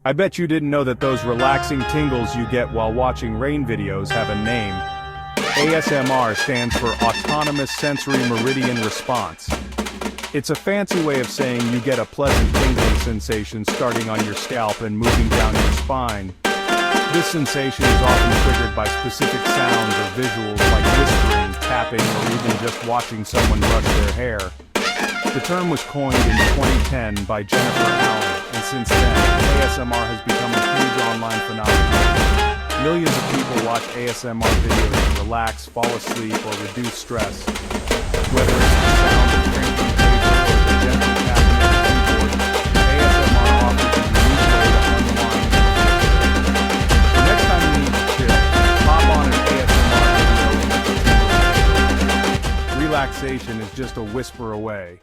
I bet you didn't know that those relaxing tingles you get while watching rain videos have a name. ASMR stands for Autonomous Sensory Meridian Response. It's a fancy way of saying you get a pleasant tingling sensation starting on your scalp and moving down your spine. This sensation is often triggered by specific sounds or visuals like whispering, tapping, or even just watching someone brush their hair. The term was coined in 2010 by Jennifer Allen, and since then, ASMR has become a huge online phenomenon. Millions of people watch ASMR videos to relax, fall asleep, or reduce stress. Whether it's the sound of cranking paper or the gentle tapping of a keyboard, ASMR offers a unique way to unwind. The next time you need to chill, pop on an ASMR video and let the tingles hit. Relaxation is just a whisper away.